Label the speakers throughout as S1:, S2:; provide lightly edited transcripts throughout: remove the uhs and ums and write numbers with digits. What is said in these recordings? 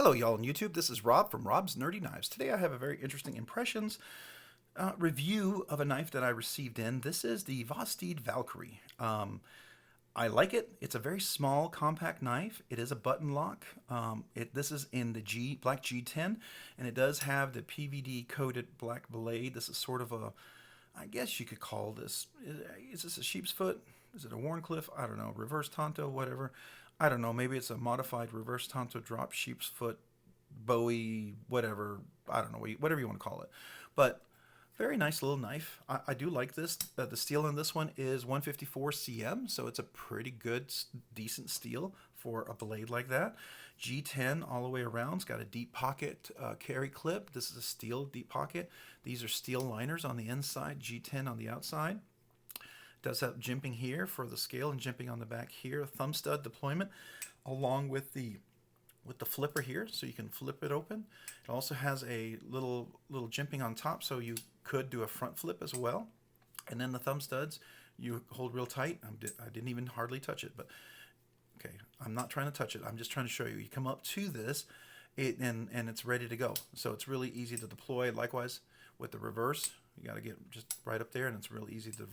S1: Hello, y'all on YouTube. This is Rob from Rob's Nerdy Knives. Today I have a very interesting impressions review of a knife that I received in. This is the Vosteed Valkyrie. I like it. It's a very small, compact knife. It is a button lock. This is in the black G10, and it does have the PVD coated black blade. This is sort of a, I guess you could call this, is this a sheep's foot? Is it a Warncliffe? I don't know. Reverse Tonto, whatever. I don't know. Maybe it's a modified reverse Tonto drop, sheep's foot, Bowie, whatever. I don't know, whatever you want to call it. But very nice little knife. I do like this. The steel in this one is 154 cm, so it's a pretty good, decent steel for a blade like that. G10 all the way around. It's got a deep pocket carry clip. This is a steel deep pocket. These are steel liners on the inside, G10 on the outside. Does have jimping here for the scale and jimping on the back here. Thumb stud deployment along with the flipper here, so you can flip it open. It also has a little jimping on top, so you could do a front flip as well. And then the thumb studs you hold real tight. I didn't even hardly touch it, but okay, I'm not trying to touch it. I'm just trying to show you. You come up to this, and it's ready to go. So it's really easy to deploy. Likewise with the reverse. You got to get just right up there, and it's really easy to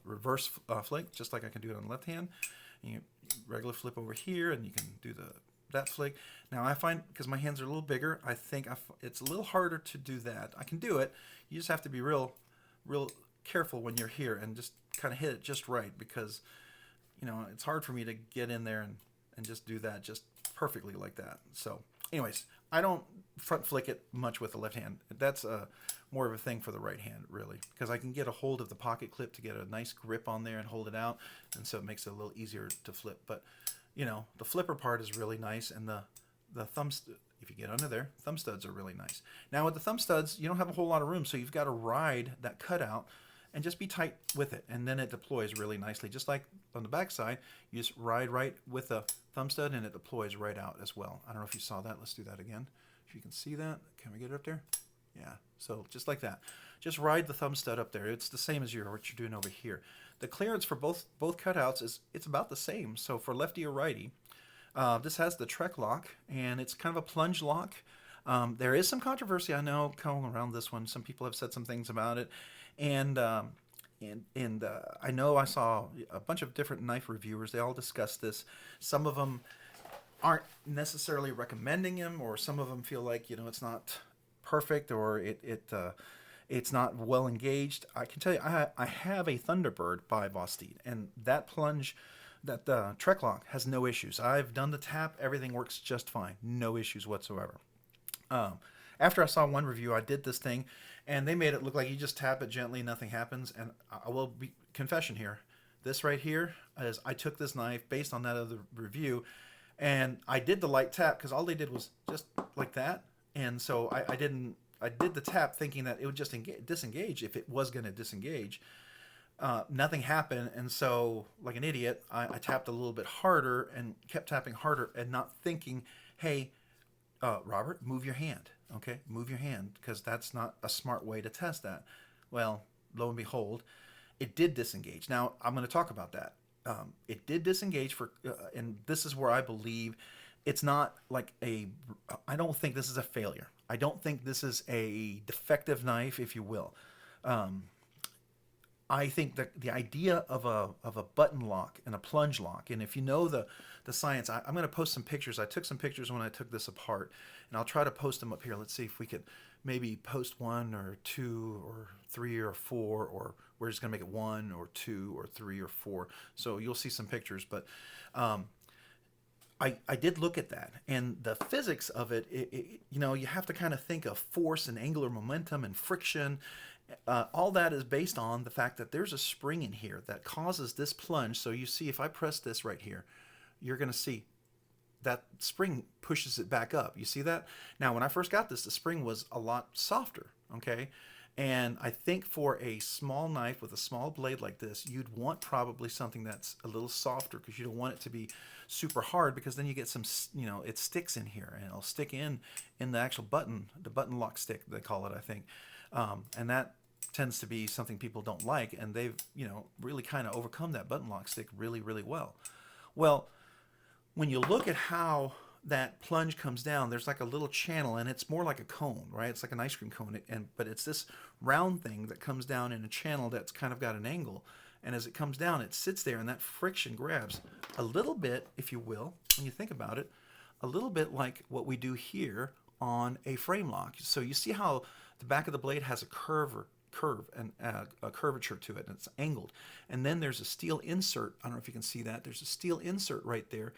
S1: reverse flick, just like I can do it on the left hand. You regular flip over here, and you can do that flick. Now I find, because my hands are a little bigger, I think it's a little harder to do that. I can do it. You just have to be real careful when you're here and just kind of hit it just right, because it's hard for me to get in there and just do that just perfectly like that. So anyways, I don't front flick it much with the left hand. That's more of a thing for the right hand, really, because I can get a hold of the pocket clip to get a nice grip on there and hold it out, and so it makes it a little easier to flip. But the flipper part is really nice, and the if you get under there, thumb studs are really nice. Now with the thumb studs, you don't have a whole lot of room, so you've got to ride that cutout and just be tight with it, and then it deploys really nicely. Just like on the back side, you just ride right with the thumb stud, and it deploys right out as well. I don't know if you saw that. Let's do that again. If you can see that, can we get it up there? Yeah, so just like that. Just ride the thumb stud up there. It's the same as what you're doing over here. The clearance for both cutouts it's about the same. So for lefty or righty, this has the Trek lock, and it's kind of a plunge lock. There is some controversy, I know, coming around this one. Some people have said some things about it, and I know I saw a bunch of different knife reviewers. They all discussed this. Some of them aren't necessarily recommending him, or some of them feel like it's not perfect, or it's not well engaged. I can tell you, I have a Thunderbird by Vosteed, and that plunge, that Trek lock has no issues. I've done the tap, everything works just fine, no issues whatsoever. After I saw one review, I did this thing, and they made it look like you just tap it gently, nothing happens. And I will be confession here. This right here is, I took this knife based on that other review, and I did the light tap because all they did was just like that. And so I did the tap thinking that it would just disengage if it was going to disengage. Nothing happened, and so like an idiot, I tapped a little bit harder and kept tapping harder and not thinking, hey, Robert, move your hand. Okay, move your hand, because that's not a smart way to test that. Well, lo and behold, it did disengage. Now, I'm going to talk about that. It did disengage and this is where I believe it's not like I don't think this is a failure. I don't think this is a defective knife, if you will. I think that the idea of a button lock and a plunge lock, and if you know the science, I'm going to post some pictures. I took some pictures when I took this apart, and I'll try to post them up here. Let's see if we could maybe post 1 or 2 or 3 or 4, or we're just going to make it 1 or 2 or 3 or 4. So you'll see some pictures, but I did look at that, and the physics of it, you have to kind of think of force and angular momentum and friction. All that is based on the fact that there's a spring in here that causes this plunge. So you see, if I press this right here, you're going to see that spring pushes it back up. You see that? Now, when I first got this, the spring was a lot softer, okay? And I think for a small knife with a small blade like this, you'd want probably something that's a little softer, because you don't want it to be super hard, because then you get some, it sticks in here, and it'll stick in the actual button, the button lock stick, they call it, I think. And that tends to be something people don't like, and they've, really kind of overcome that button lock stick really, really well. Well, when you look at how that plunge comes down, there's like a little channel, and it's more like a cone, right? It's like an ice cream cone, but it's this round thing that comes down in a channel that's kind of got an angle. And as it comes down, it sits there, and that friction grabs a little bit, if you will, when you think about it, a little bit like what we do here on a frame lock. So you see how the back of the blade has a curve and a curvature to it, and it's angled. And then there's a steel insert. I don't know if you can see that. There's a steel insert right there,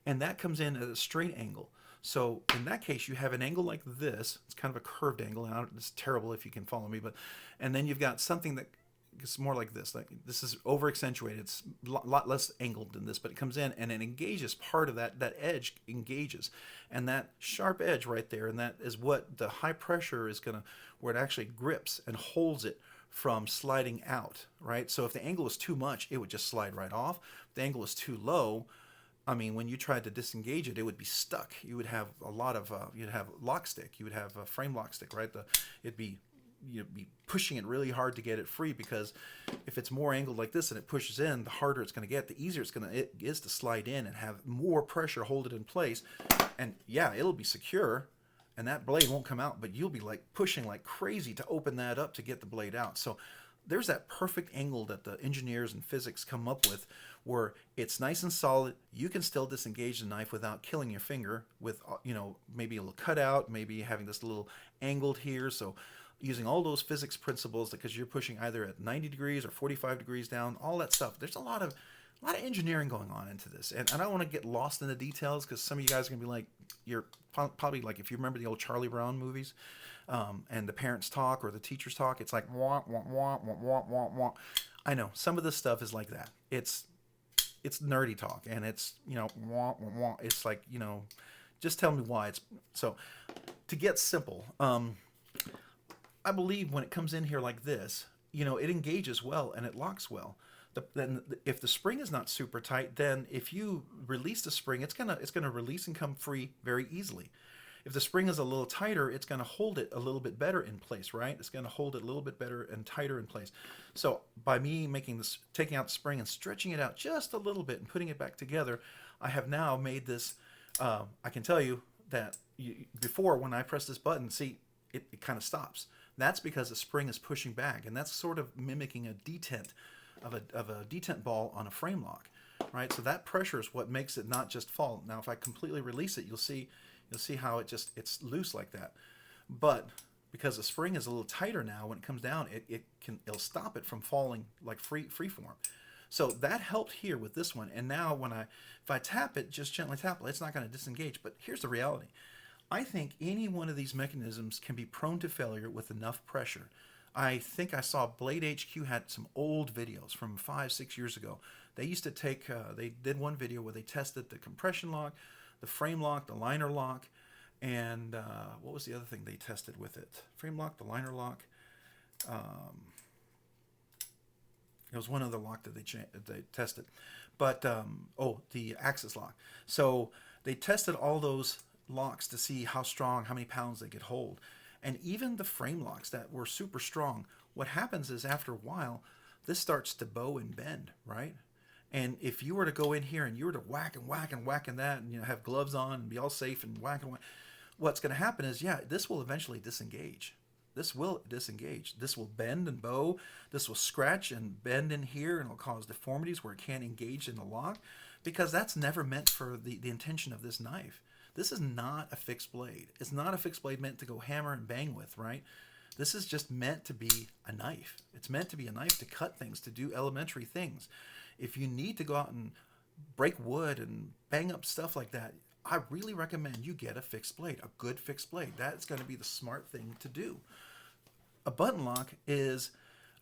S1: and that comes in at a straight angle. So in that case, you have an angle like this. It's kind of a curved angle, and it's terrible if you can follow me, but and then you've got something that it's more like this. Like this is over accentuated. It's a lot less angled than this, but it comes in and it engages part of that. That edge engages, and that sharp edge right there, and that is what the high pressure is gonna, where it actually grips and holds it from sliding out. Right. So if the angle is too much, it would just slide right off. If the angle is too low, I mean, when you tried to disengage it, it would be stuck. You would have a lot of you'd have lock stick. You would have a frame lock stick. Right. It'd be, you'd be pushing it really hard to get it free, because if it's more angled like this and it pushes in, the harder it's going to get, the easier it is to slide in and have more pressure hold it in place. And yeah, it'll be secure and that blade won't come out, but you'll be like pushing like crazy to open that up to get the blade out. So there's that perfect angle that the engineers and physics come up with, where it's nice and solid. You can still disengage the knife without killing your finger with, maybe a little cutout, maybe having this little angled here. So using all those physics principles, because you're pushing either at 90 degrees or 45 degrees down, all that stuff. There's a lot of engineering going on into this, and I don't want to get lost in the details, because some of you guys are gonna be like, you're probably like, if you remember the old Charlie Brown movies, and the parents talk or the teachers talk, it's like wah wah wah wah wah wah wah. I know some of this stuff is like that. It's nerdy talk, and it's wah wah wah. It's like, just tell me why. It's so, to get simple. I believe when it comes in here like this, it engages well and it locks well. Then if the spring is not super tight, then if you release the spring, it's gonna release and come free very easily. If the spring is a little tighter, it's gonna hold it a little bit better in place, right? It's gonna hold it a little bit better and tighter in place. So by me taking out the spring and stretching it out just a little bit and putting it back together, I have now made this. I can tell you that before, when I press this button, see, it kind of stops. That's because the spring is pushing back, and that's sort of mimicking a detent of a detent ball on a frame lock, right? So that pressure is what makes it not just fall. Now, if I completely release it, you'll see how it's loose like that. But because the spring is a little tighter now, when it comes down, it'll stop it from falling like free form. So that helped here with this one. And now if I tap it, just gently tap it, it's not going to disengage. But here's the reality. I think any one of these mechanisms can be prone to failure with enough pressure. I think I saw Blade HQ had some old videos from 5-6 years ago. They used to they did one video where they tested the compression lock, the frame lock, the liner lock, and what was the other thing they tested with it? Frame lock, the liner lock. It was one other lock that they tested. But, the axis lock. So they tested all those locks to see how strong, how many pounds they could hold. And even the frame locks that were super strong, what happens is after a while, this starts to bow and bend, right? And if you were to go in here and you were to whack and whack and whack and that, and have gloves on and be all safe and whack and whack, what's going to happen is, this will eventually disengage. This will disengage. This will bend and bow. This will scratch and bend in here, and it'll cause deformities where it can't engage in the lock, because that's never meant for the intention of this knife. This is not a fixed blade. It's not a fixed blade meant to go hammer and bang with, right? This is just meant to be a knife. It's meant to be a knife to cut things, to do elementary things. If you need to go out and break wood and bang up stuff like that, I really recommend you get a fixed blade, a good fixed blade. That's going to be the smart thing to do. A button lock is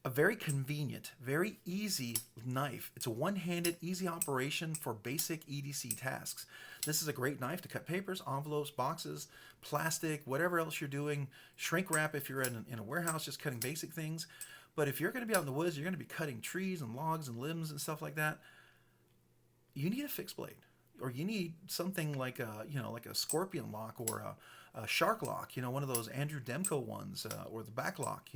S1: a very convenient, very easy knife. It's a one-handed, easy operation for basic EDC tasks. This is a great knife to cut papers, envelopes, boxes, plastic, whatever else you're doing. Shrink wrap if you're in a warehouse just cutting basic things. But if you're going to be out in the woods, you're going to be cutting trees and logs and limbs and stuff like that, you need a fixed blade. Or you need something like a scorpion lock or a shark lock, one of those Andrew Demko ones, or the back lock,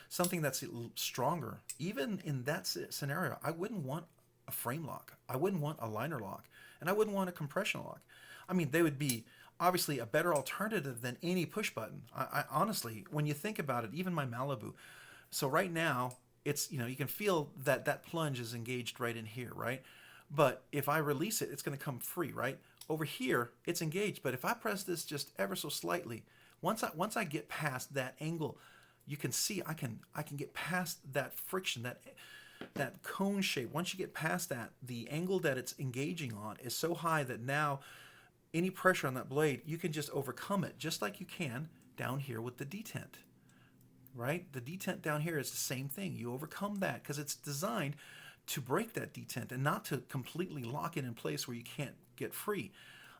S1: something that's stronger. Even in that scenario, I wouldn't want a frame lock. I wouldn't want a liner lock, and I wouldn't want a compression lock. I mean, they would be obviously a better alternative than any push button. I honestly, when you think about it, even my Malibu. So right now, it's, you can feel that that plunge is engaged right in here, right? But if I release it, it's going to come free, right? Over here, it's engaged. But if I press this just ever so slightly, once I get past that angle, you can see I can get past that friction, that cone shape. Once you get past that, the angle that it's engaging on is so high that now any pressure on that blade, you can just overcome it, just like you can down here with the detent, right? The detent down here is the same thing. You overcome that because it's designed to break that detent and not to completely lock it in place where you can't get free.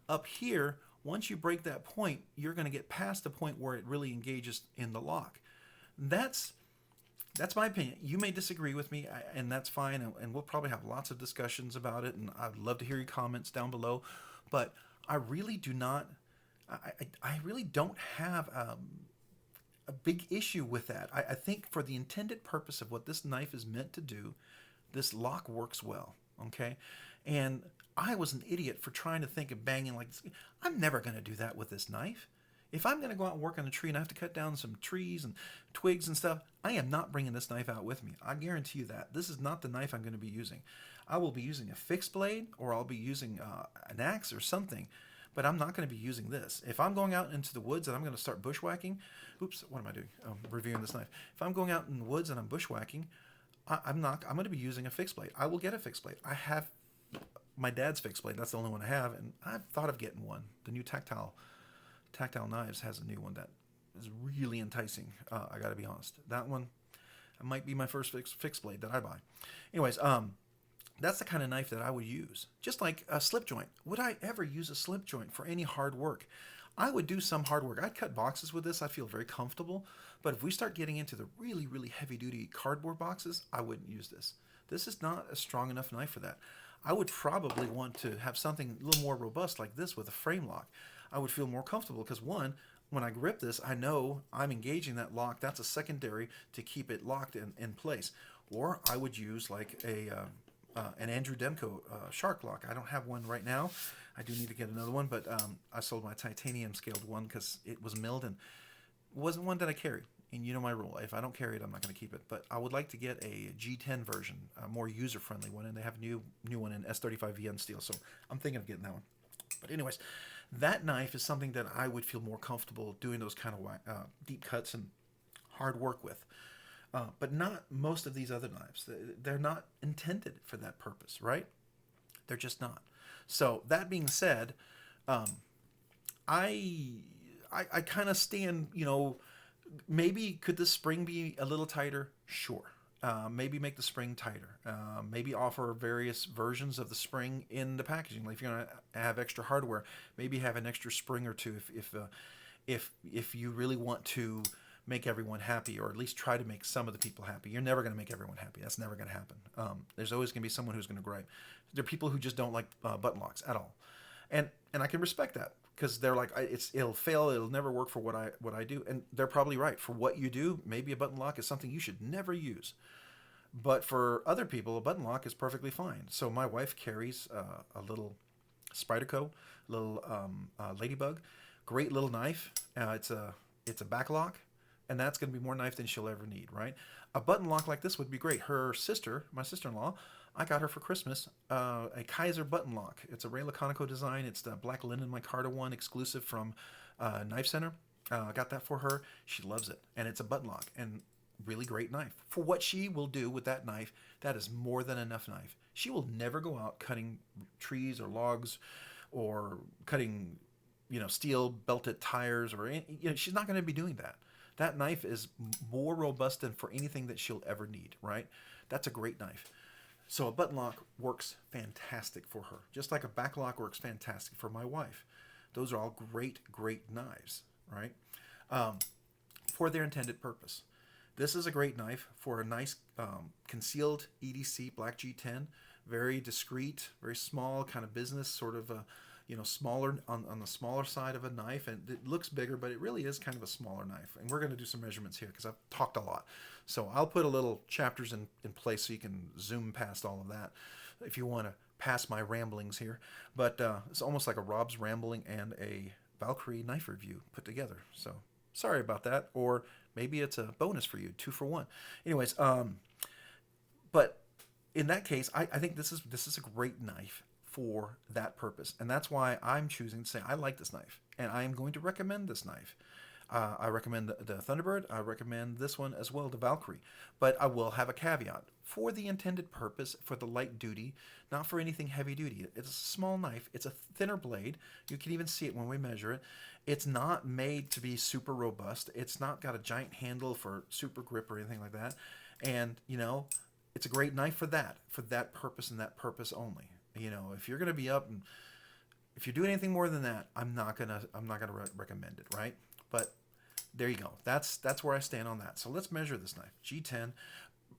S1: Up here, once you break that point, you're going to get past the point where it really engages in the lock. That's my opinion. You may disagree with me, and that's fine, and we'll probably have lots of discussions about it, and I'd love to hear your comments down below. But I really do not, I really don't have a big issue with that. I think for the intended purpose of what this knife is meant to do, this lock works well, okay? And I was an idiot for trying to think of banging like this. I'm never going to do that with this knife. If I'm going to go out and work on a tree and I have to cut down some trees and twigs and stuff, I am not bringing this knife out with me. I guarantee you that. This is not the knife I'm going to be using. I will be using a fixed blade, or I'll be using an axe or something, but I'm not going to be using this. If I'm going out into the woods and I'm going to start bushwhacking, oops, what am I doing? I'm reviewing this knife. If I'm going out in the woods and I'm bushwhacking, I'm going to be using a fixed blade. I will get a fixed blade. I have my dad's fixed blade. That's the only one I have, and I've thought of getting one. The new Tactile Knives has a new one that is really enticing. I got to be honest. That one might be my first fixed blade that I buy. Anyways, that's the kind of knife that I would use. Just like a slip joint. Would I ever use a slip joint for any hard work? I would do some hard work. I'd cut boxes with this. I'd feel very comfortable. But if we start getting into the really, really heavy-duty cardboard boxes, I wouldn't use this. This is not a strong enough knife for that. I would probably want to have something a little more robust like this with a frame lock. I would feel more comfortable because, one, when I grip this, I know I'm engaging that lock. That's a secondary to keep it locked in place. Or I would use like an Andrew Demko shark lock. I don't have one right now. I do need to get another one, but I sold my titanium scaled one because it was milled and wasn't one that I carried. And you know my rule. If I don't carry it, I'm not going to keep it. But I would like to get a G10 version, a more user-friendly one, and they have a new one in S35VN steel, so I'm thinking of getting that one. But anyways, that knife is something that I would feel more comfortable doing those kind of deep cuts and hard work with. But not most of these other knives. They're not intended for that purpose, right? They're just not. So that being said, I kind of stand, maybe could the spring be a little tighter? Sure. Maybe make the spring tighter. Maybe offer various versions of the spring in the packaging. Like if you're going to have extra hardware, maybe have an extra spring or two if you really want to make everyone happy, or at least try to make some of the people happy. You're never going to make everyone happy. That's never going to happen. There's always going to be someone who's going to gripe. There are people who just don't like button locks at all, and I can respect that because they're like, it'll fail. It'll never work for what I do, and they're probably right. For what you do, maybe a button lock is something you should never use. But for other people, a button lock is perfectly fine. So my wife carries a little Spyderco, little ladybug, great little knife. It's a back lock. And that's going to be more knife than she'll ever need, right? A button lock like this would be great. Her sister, my sister-in-law, I got her for Christmas a Kaiser button lock. It's a Ray Laconico design. It's the black linen micarta one, exclusive from Knife Center. I got that for her. She loves it. And it's a button lock and really great knife. For what she will do with that knife, that is more than enough knife. She will never go out cutting trees or logs or cutting, steel belted tires or she's not going to be doing that. That knife is more robust than for anything that she'll ever need, right? That's a great knife. So a button lock works fantastic for her, just like a back lock works fantastic for my wife. Those are all great, great knives, right? For their intended purpose. This is a great knife for a nice concealed EDC black G10, very discreet, very small kind of business, sort of smaller on the smaller side of a knife, and it looks bigger, but it really is kind of a smaller knife. And we're going to do some measurements here because I've talked a lot. So I'll put a little chapters in place so you can zoom past all of that if you want to past my ramblings here, but it's almost like a Rob's rambling and a Valkyrie knife review put together. So sorry about that, or maybe it's a bonus for you, 2 for 1. Anyways, but in that case, I think this is a great knife for that purpose, and that's why I'm choosing to say I like this knife, and I am going to recommend this knife. I recommend the Thunderbird. I recommend this one as well, the Valkyrie. But I will have a caveat. For the intended purpose, for the light duty, not for anything heavy duty. It's a small knife. It's a thinner blade. You can even see it when we measure it. It's not made to be super robust. It's not got a giant handle for super grip or anything like that. And, it's a great knife for that purpose and that purpose only. If you're going to be up and if you're doing anything more than that, I'm not gonna recommend it, right? But there you go. That's where I stand on that. So let's measure this knife. G10.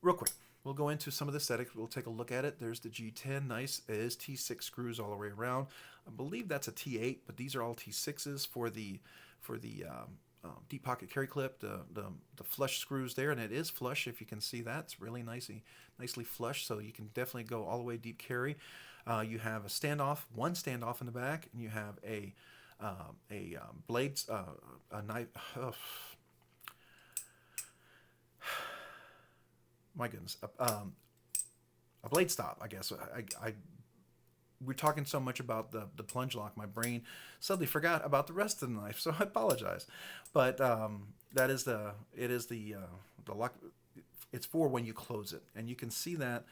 S1: Real quick, we'll go into some of the aesthetics. We'll take a look at it. There's the G10. Nice. It is T6 screws all the way around. I believe that's a T8, but these are all T6s for the deep pocket carry clip, the flush screws there, and it is flush. If you can see that, it's really nicely flush. So you can definitely go all the way deep carry. You have a standoff, one standoff in the back, and you have a blade, a knife. Oh, my goodness, a blade stop. I guess we're talking so much about the plunge lock. My brain suddenly forgot about the rest of the knife, so I apologize. But it is the lock. It's for when you close it, and you can see that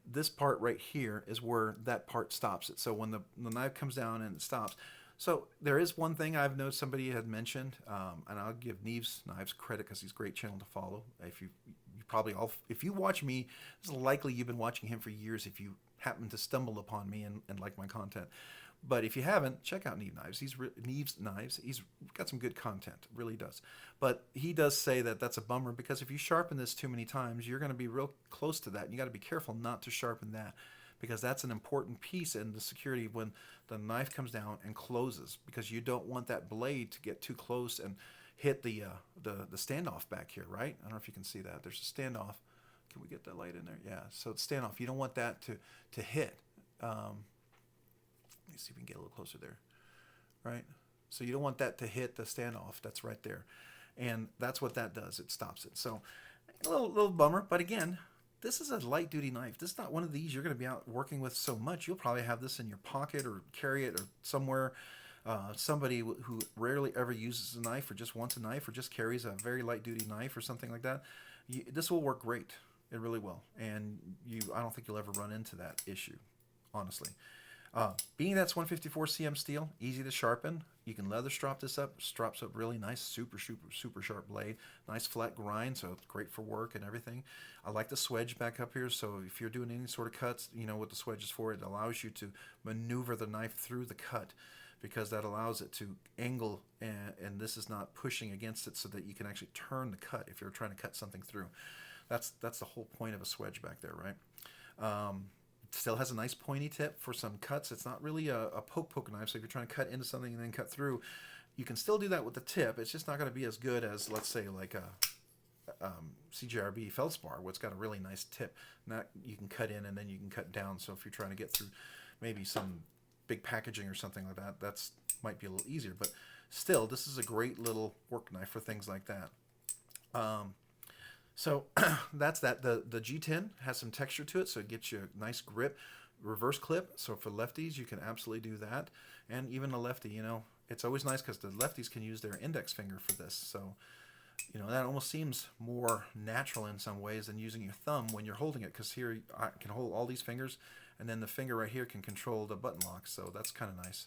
S1: this part right here is where that part stops it. So when the knife comes down and it stops. So there is one thing I've noticed somebody had mentioned, and I'll give Neves Knives credit because he's a great channel to follow. If you watch me, it's likely you've been watching him for years if you happen to stumble upon me and like my content. But if you haven't, check out Neves Knives. Neves Knives. He's got some good content, really does. But he does say that that's a bummer because if you sharpen this too many times, you're going to be real close to that. And you got to be careful not to sharpen that because that's an important piece in the security when the knife comes down and closes because you don't want that blade to get too close and hit the standoff back here, right? I don't know if you can see that. There's a standoff. Can we get that light in there? Yeah. So it's standoff. You don't want that to hit. Let me see if we can get a little closer there, right? So you don't want that to hit the standoff. That's right there. And that's what that does. It stops it. So a little bummer. But again, this is a light duty knife. This is not one of these you're going to be out working with so much. You'll probably have this in your pocket or carry it or somewhere. Somebody who rarely ever uses a knife or just wants a knife or just carries a very light duty knife or something like that. This will work great. It really will. And I don't think you'll ever run into that issue, honestly. Being that's 154 cm steel, easy to sharpen. You can leather strap this up. Straps up really nice, super sharp blade. Nice flat grind, so it's great for work and everything. I like the swedge back up here, so if you're doing any sort of cuts, you know what the swedge is for. It allows you to maneuver the knife through the cut because that allows it to angle, and this is not pushing against it so that you can actually turn the cut if you're trying to cut something through. That's the whole point of a swedge back there, right? Still has a nice pointy tip for some cuts. It's not really a poke knife, so if you're trying to cut into something and then cut through, you can still do that with the tip. It's just not going to be as good as, let's say, like a CJRB feldspar, where it's got a really nice tip. That you can cut in and then you can cut down. So if you're trying to get through maybe some big packaging or something like that, that's might be a little easier. But still, this is a great little work knife for things like that. So that's that. The G10 has some texture to it, so it gets you a nice grip. Reverse clip, so for lefties, you can absolutely do that. And even a lefty, it's always nice because the lefties can use their index finger for this. So, that almost seems more natural in some ways than using your thumb when you're holding it, because here I can hold all these fingers, and then the finger right here can control the button lock, so that's kind of nice.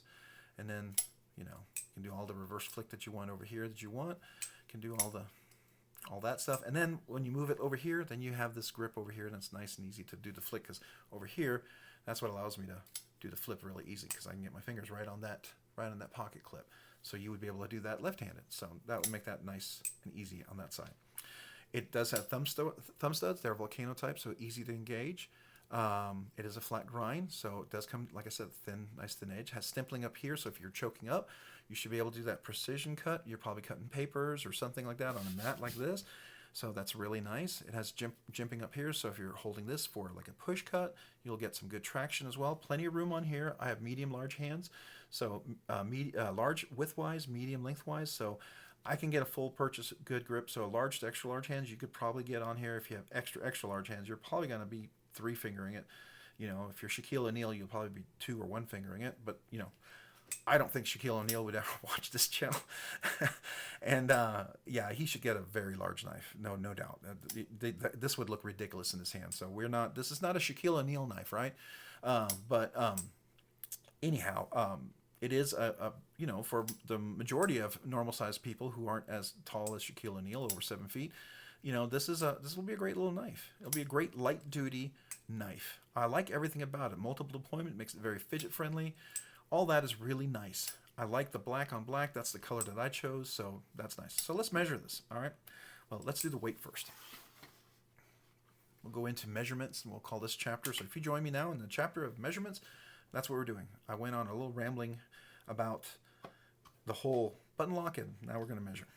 S1: And then, you can do all the reverse flick that you want over here that you want. You can do all that stuff, and then when you move it over here, then you have this grip over here, and it's nice and easy to do the flick, because over here, that's what allows me to do the flip really easy, because I can get my fingers right on that pocket clip. So you would be able to do that left-handed, so that would make that nice and easy on that side. It does have thumb studs. They're volcano type, so easy to engage. It is a flat grind, so it does come, like I said, nice thin edge. Has stimpling up here, so if you're choking up, you should be able to do that precision cut. You're probably cutting papers or something like that on a mat like this. So that's really nice. It has jimping up here, so if you're holding this for like a push cut, you'll get some good traction as well. Plenty of room on here. I have medium, large hands, so large widthwise, medium lengthwise, so I can get a full purchase good grip. So large to extra large hands, you could probably get on here. If you have extra large hands, you're probably going to be 3-fingering it. You know, if you're Shaquille O'Neal, you'll probably be 2 or 1-fingering it, but you know, I don't think Shaquille O'Neal would ever watch this channel. And yeah, he should get a very large knife, no doubt. This would look ridiculous in his hand. So this is not a Shaquille O'Neal knife, right? Anyhow, it is you know, for the majority of normal sized people who aren't as tall as Shaquille O'Neal, over 7 feet, you know, this will be a great little knife. It'll be a great light duty knife. I like everything about it. Multiple deployment makes it very fidget friendly. All that is really nice. I like the black on black. That's the color that I chose, so that's nice. So let's measure this, all right? Well, let's do the weight first. We'll go into measurements, and we'll call this chapter. So if you join me now in the chapter of measurements, that's what we're doing. I went on a little rambling about the whole button lock, and now we're going to measure.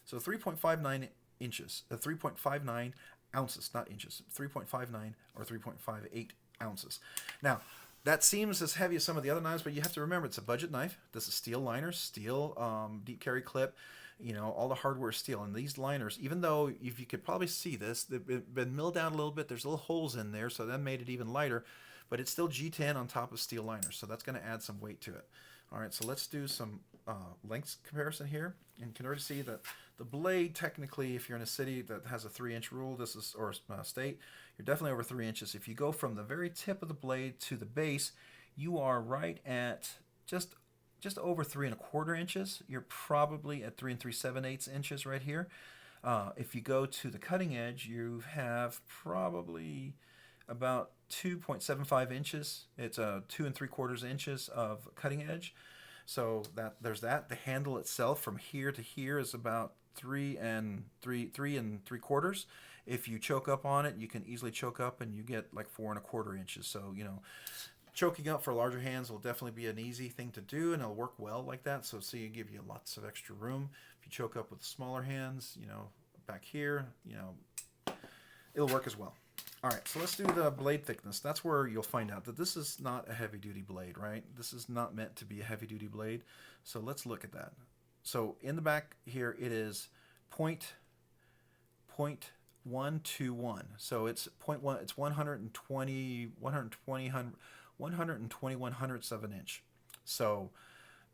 S1: So 3.59 inches, 3.59 ounces, not inches, 3.59 or 3.58 ounces. Now, that seems as heavy as some of the other knives, but you have to remember it's a budget knife. This is steel liners, steel deep carry clip. You know, all the hardware is steel. And these liners, even though if you could probably see this, they've been milled down a little bit. There's little holes in there, so that made it even lighter. But it's still G10 on top of steel liners, so that's going to add some weight to it. All right, so let's do some length comparison here. And you can already see that the blade, technically, if you're in a city that has a 3-inch rule, or state, you're definitely over 3 inches. If you go from the very tip of the blade to the base, you are right at just over 3¼ inches. You're probably at 3 3/7 inches right here. If you go to the cutting edge, you have probably about 2.75 inches. It's 2 3/4 inches of cutting edge. So there's that. The handle itself from here to here is about 3 3/4. If you choke up on it, you can easily choke up and you get like 4¼ inches. So, you know, choking up for larger hands will definitely be an easy thing to do, and it'll work well like that. So you give you lots of extra room. If you choke up with smaller hands, you know, back here, you know, it'll work as well. All right, so let's do the blade thickness. That's where you'll find out that this is not a heavy-duty blade, right? This is not meant to be a heavy-duty blade. So let's look at that. So in the back here, it is 0.121. So it's 0.1. It's 121/100ths of an inch. So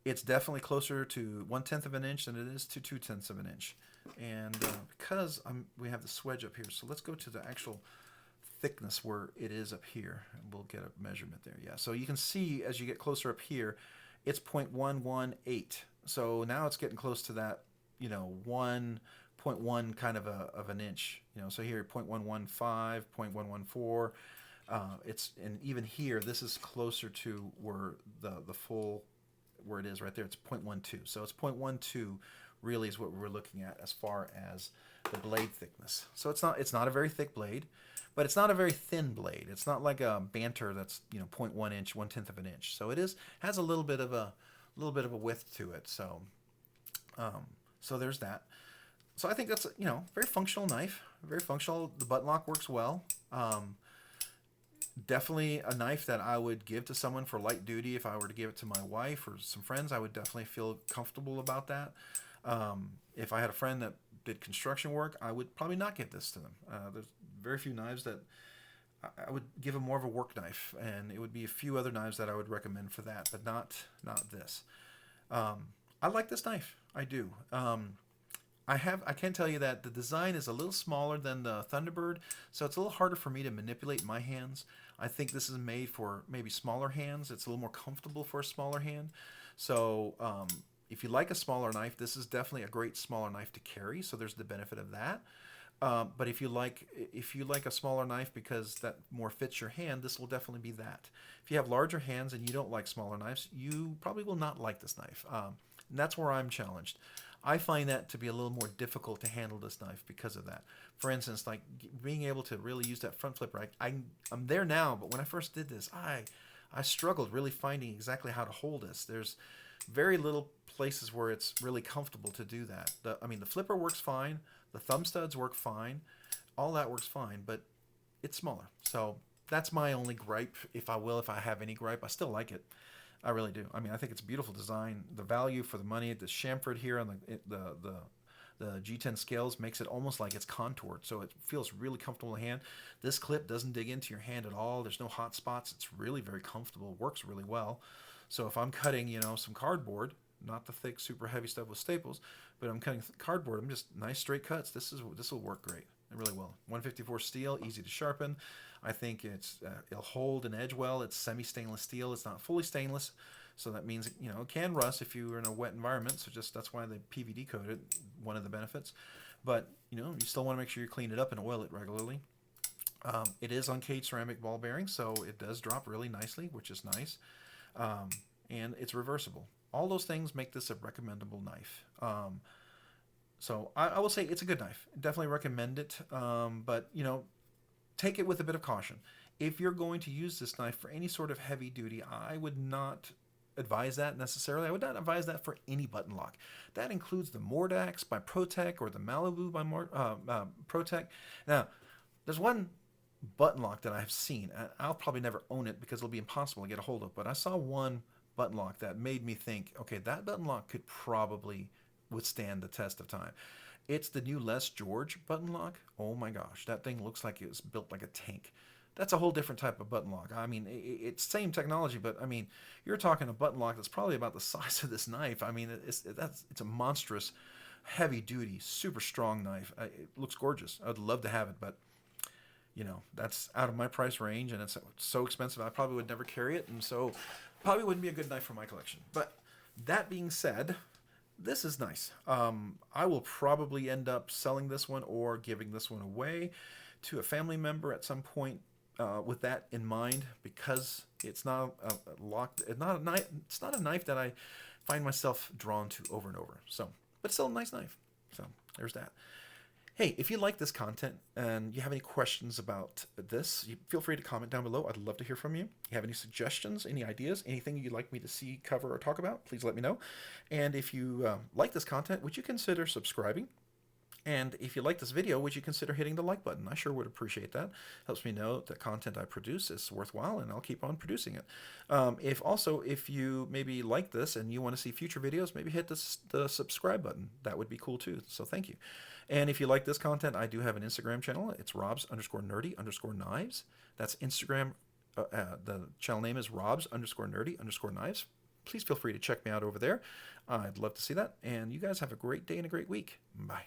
S1: it's definitely closer to 1/10 of an inch than it is to 2/10 of an inch. And because we have the swedge up here, so let's go to the actual thickness where it is up here, and we'll get a measurement there. Yeah, so you can see as you get closer up here, it's 0.118. So now it's getting close to that, you know, 1.1 kind of an inch. You know, so here 0.115, 0.114. And even here, this is closer to where the full, where it is right there. It's 0.12. So it's 0.12 really is what we're looking at as far as the blade thickness. So it's not a very thick blade, but it's not a very thin blade. It's not like a banter that's, you know, 0.1 inch, 1/10 of an inch. So it has a little bit of a width to it. So so there's that. So I think that's, you know, very functional knife, very functional. The button lock works well. Definitely a knife that I would give to someone for light duty. If I were to give it to my wife or some friends, I would definitely feel comfortable about that. If I had a friend that did construction work, I would probably not give this to them. There's very few knives that I would give them more of a work knife, and it would be a few other knives that I would recommend for that, but not this. I like this knife. I do. I can tell you that the design is a little smaller than the Thunderbird, so it's a little harder for me to manipulate in my hands. I think this is made for maybe smaller hands. It's a little more comfortable for a smaller hand. So if you like a smaller knife, this is definitely a great smaller knife to carry, so there's the benefit of that. But if you like a smaller knife because that more fits your hand, this will definitely be that. If you have larger hands and you don't like smaller knives, you probably will not like this knife. And that's where I'm challenged. I find that to be a little more difficult to handle this knife because of that. For instance, like being able to really use that front flipper. I'm there now, but when I first did this, I struggled really finding exactly how to hold this. There's very little places where it's really comfortable to do that. I mean, the flipper works fine, the thumb studs work fine, all that works fine, but it's smaller. So that's my only gripe, if I have any gripe. I still like it. I really do. I mean, I think it's a beautiful design. The value for the money, the chamfered here on the G10 scales makes it almost like it's contoured, so it feels really comfortable in the hand. This clip doesn't dig into your hand at all. There's no hot spots. It's really very comfortable. Works really well. So if I'm cutting, some cardboard, not the thick, super heavy stuff with staples, but I'm cutting cardboard, I'm just nice straight cuts. This will work great. It really will. 154 steel, easy to sharpen. I think it'll hold and edge well. It's semi-stainless steel. It's not fully stainless, so that means it can rust if you're in a wet environment. So that's why they PVD coat it. One of the benefits, but you still want to make sure you clean it up and oil it regularly. It is uncaged ceramic ball bearing, so it does drop really nicely, which is nice, and it's reversible. All those things make this a recommendable knife. So I will say it's a good knife. Definitely recommend it, but take it with a bit of caution. If you're going to use this knife for any sort of heavy duty, I would not advise that necessarily. I would not advise that for any button lock. That includes the Mordax by Protec or the Malibu by Protec. Now, there's one button lock that I've seen. I'll probably never own it because it'll be impossible to get a hold of, but I saw one button lock that made me think, okay, that button lock could probably withstand the test of time. It's the new Les George button lock. Oh my gosh, that thing looks like it was built like a tank. That's a whole different type of button lock. I mean, it's same technology, but I mean, you're talking a button lock that's probably about the size of this knife. I mean, it's a monstrous, heavy duty, super strong knife. It looks gorgeous. I'd love to have it, but that's out of my price range, and it's so expensive. I probably would never carry it, and so probably wouldn't be a good knife for my collection. But that being said, this is nice. I will probably end up selling this one or giving this one away to a family member at some point. With that in mind, because it's not it's not a knife that I find myself drawn to over and over. So, but it's still a nice knife. So there's that. Hey, if you like this content and you have any questions about this, feel free to comment down below. I'd love to hear from you. If you have any suggestions, any ideas, anything you'd like me to see, cover, or talk about, please let me know. And if you like this content, would you consider subscribing? And if you like this video, would you consider hitting the like button? I sure would appreciate that. Helps me know that the content I produce is worthwhile, and I'll keep on producing it. If you maybe like this and you want to see future videos, maybe hit the subscribe button. That would be cool too. So thank you. And if you like this content, I do have an Instagram channel. It's robs_nerdy_knives. That's Instagram. The channel name is robs_nerdy_knives. Please feel free to check me out over there. I'd love to see that. And you guys have a great day and a great week. Bye.